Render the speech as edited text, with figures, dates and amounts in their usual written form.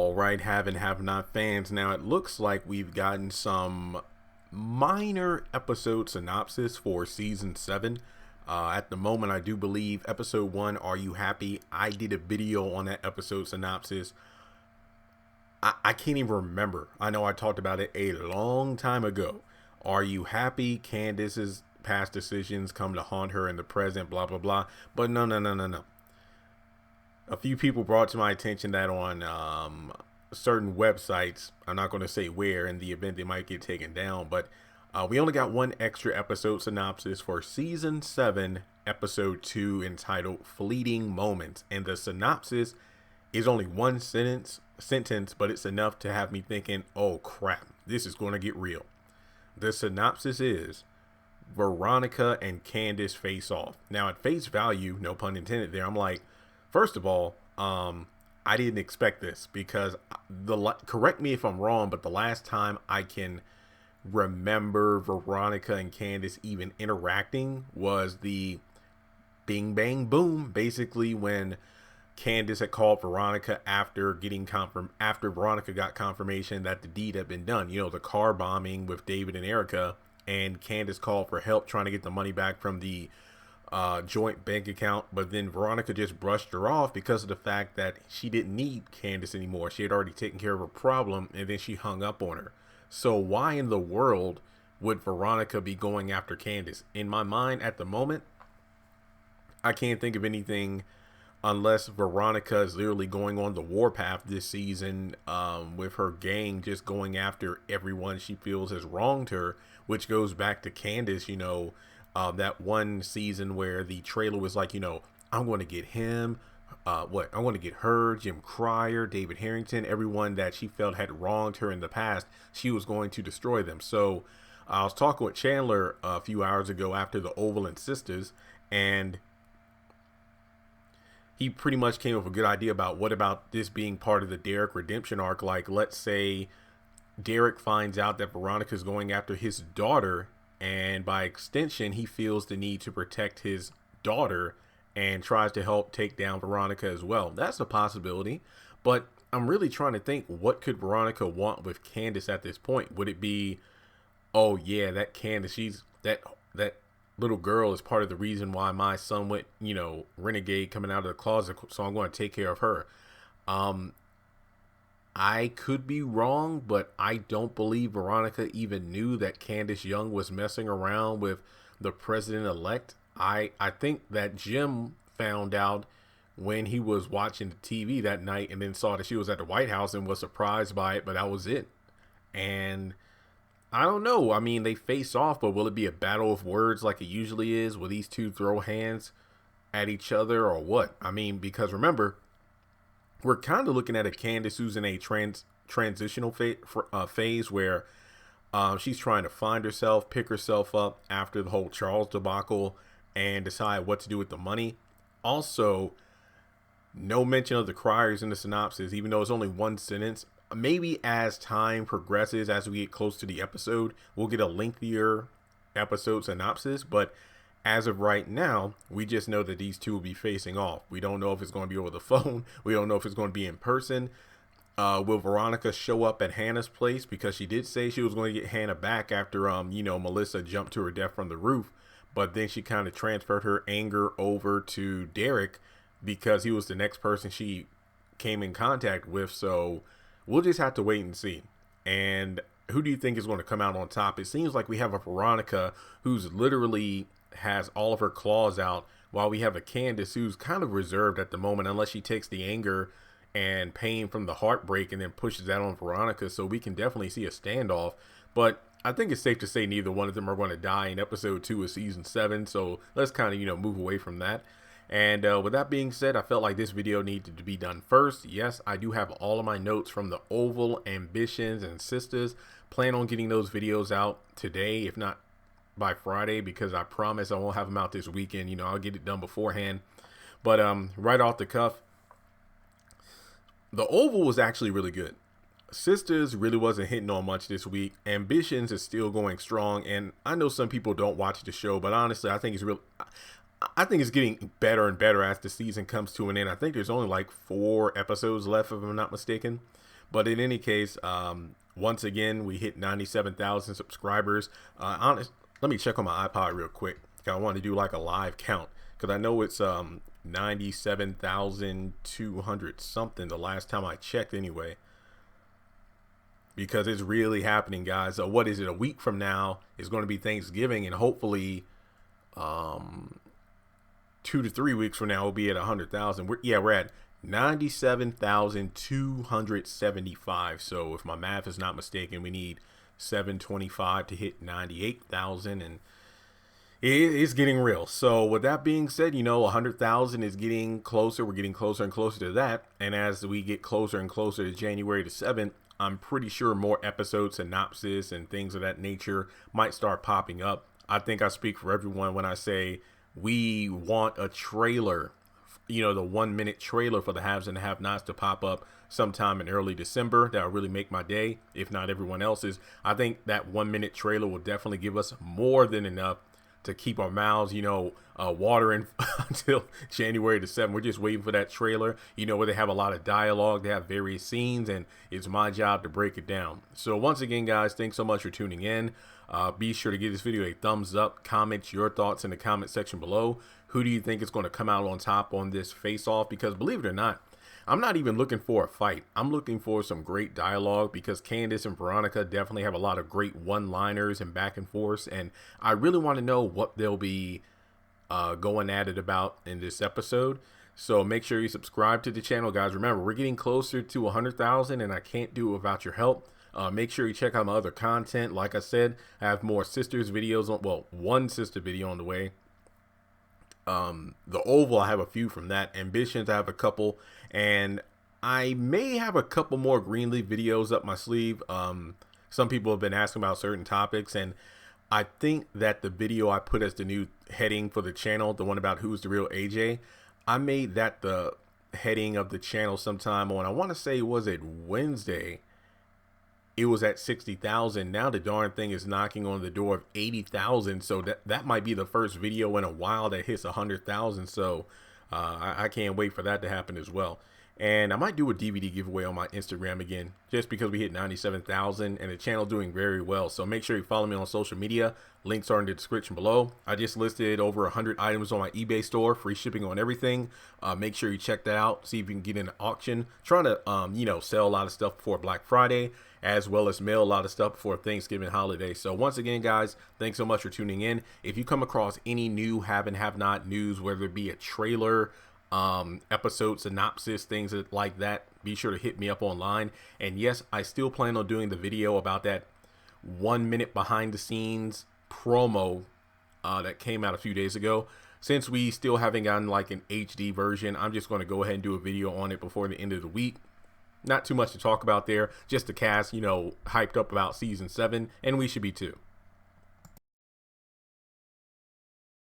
All right, have and have not fans. Now it looks like we've gotten some minor episode synopsis for season 7. At the moment, I do believe episode 1, Are You Happy? I did a video on that episode synopsis. I can't even remember. I know I talked about it a long time ago. Are you happy? Candace's past decisions come to haunt her in the present, blah, blah, blah. But no. A few people brought to my attention that on certain websites, I'm not going to say where, in the event they might get taken down, but we only got one extra episode synopsis for season 7, episode 2, entitled Fleeting Moments. And the synopsis is only one sentence, but it's enough to have me thinking, oh crap, this is going to get real. The synopsis is Veronica and Candace face off. Now, at face value, no pun intended there, I'm like, first of all, I didn't expect this because correct me if I'm wrong, but the last time I can remember Veronica and Candace even interacting was the Bing Bang Boom, basically when Candace had called Veronica after Veronica got confirmation that the deed had been done. You know, the car bombing with David and Erica, and Candace called for help trying to get the money back from the joint bank account, but then Veronica just brushed her off because of the fact that she didn't need Candace anymore. She had already taken care of her problem, and then she hung up on her. So why in the world would Veronica be going after Candace? In my mind at the moment, I can't think of anything unless Veronica is literally going on the warpath this season, with her gang just going after everyone she feels has wronged her, which goes back to Candace, you know, that one season where the trailer was like, you know, I'm going to get him, I want to get her, Jim Cryer, David Harrington, everyone that she felt had wronged her in the past, she was going to destroy them. So I was talking with Chandler a few hours ago after the Oval and Sisters, and he pretty much came up with a good idea about what about this being part of the Derek redemption arc. Like, let's say Derek finds out that Veronica is going after his daughter, and by extension, he feels the need to protect his daughter and tries to help take down Veronica as well. That's a possibility, but I'm really trying to think, what could Veronica want with Candace at this point? Would it be, oh yeah, that Candace, she's that little girl is part of the reason why my son went, you know, renegade coming out of the closet, so I'm going to take care of her. I could be wrong, but I don't believe Veronica even knew that Candace Young was messing around with the president-elect. I think that Jim found out when he was watching the TV that night and then saw that she was at the White House and was surprised by it, but that was it. And I don't know. I mean, they face off, but will it be a battle of words like it usually is? Will these two throw hands at each other or what? I mean, because remember, we're kind of looking at a Candace who's in a transitional phase where she's trying to find herself, pick herself up after the whole Charles debacle, and decide what to do with the money. Also, no mention of the criers in the synopsis, even though it's only one sentence. Maybe as time progresses, as we get close to the episode, we'll get a lengthier episode synopsis, but as of right now, we just know that these two will be facing off. We don't know if it's going to be over the phone. We don't know if it's going to be in person. Will Veronica show up at Hannah's place? Because she did say she was going to get Hannah back after, Melissa jumped to her death from the roof. But then she kind of transferred her anger over to Derek because he was the next person she came in contact with. So we'll just have to wait and see. And who do you think is going to come out on top? It seems like we have a Veronica who's literally has all of her claws out, while we have a Candace who's kind of reserved at the moment, unless she takes the anger and pain from the heartbreak and then pushes that on Veronica. So we can definitely see a standoff, but I think it's safe to say neither one of them are going to die in episode 2 of season 7. So let's kind of, move away from that. And with that being said, I felt like this video needed to be done first. Yes, I do have all of my notes from the Oval, Ambitions, and Sisters. Plan on getting those videos out today, if not by Friday, because I promise I won't have them out this weekend. I'll get it done beforehand. But right off the cuff, the Oval was actually really good. Sisters really wasn't hitting on much this week. Ambitions is still going strong, and I know some people don't watch the show, but honestly, I think it's getting better and better as the season comes to an end. I think there's only like 4 episodes left, if I'm not mistaken. But in any case, once again, we hit 97,000 subscribers. Let me check on my iPod real quick. I want to do like a live count because I know it's 97,200 something the last time I checked anyway. Because it's really happening, guys. So what is it? A week from now is going to be Thanksgiving, and hopefully 2 to 3 weeks from now we'll be at 100,000. We're at 97,275. So if my math is not mistaken, we need 725 to hit 98,000, and it's getting real. So with that being said, 100,000 is getting closer. We're getting closer and closer to that. And as we get closer and closer to January the 7th, I'm pretty sure more episodes, synopsis, and things of that nature might start popping up. I think I speak for everyone when I say we want a trailer, the 1 minute trailer for the haves and the have-nots to pop up sometime in early December. That'll really make my day, if not everyone else's. I think that 1 minute trailer will definitely give us more than enough to keep our mouths, watering until January the 7th. We're just waiting for that trailer, where they have a lot of dialogue, they have various scenes, and it's my job to break it down. So once again, guys, thanks so much for tuning in. Be sure to give this video a thumbs up, comment your thoughts in the comment section below. Who do you think is going to come out on top on this face-off? Because believe it or not, I'm not even looking for a fight. I'm looking for some great dialogue because Candace and Veronica definitely have a lot of great one-liners and back and forth. And I really want to know what they'll be going at it about in this episode. So make sure you subscribe to the channel, guys. Remember, we're getting closer to 100,000 and I can't do it without your help. Make sure you check out my other content. Like I said, I have more sisters videos on, well, one sister video on the way. The Oval, I have a few from that. Ambitions, I have a couple, and I may have a couple more Greenleaf videos up my sleeve. Some people have been asking about certain topics, and I think that the video I put as the new heading for the channel, the one about who's the real AJ, I made that the heading of the channel sometime on, I want to say, was it Wednesday? It was at 60,000. Now the darn thing is knocking on the door of 80,000. So that might be the first video in a while that hits 100,000. So I can't wait for that to happen as well. And I might do a DVD giveaway on my Instagram again, just because we hit 97,000 and the channel doing very well. So make sure you follow me on social media. Links are in the description below. I just listed over 100 items on my eBay store, free shipping on everything. Make sure you check that out. See if you can get in an auction. Trying to, sell a lot of stuff before Black Friday, as well as mail a lot of stuff before Thanksgiving holiday. So once again, guys, thanks so much for tuning in. If you come across any new have and have not news, whether it be a trailer, episode synopsis, things like that, be sure to hit me up online. And yes, I still plan on doing the video about that 1 minute behind the scenes promo that came out a few days ago. Since we still haven't gotten like an HD version, I'm just going to go ahead and do a video on it before the end of the week. Not too much to talk about there, just the cast, hyped up about season 7, and we should be too.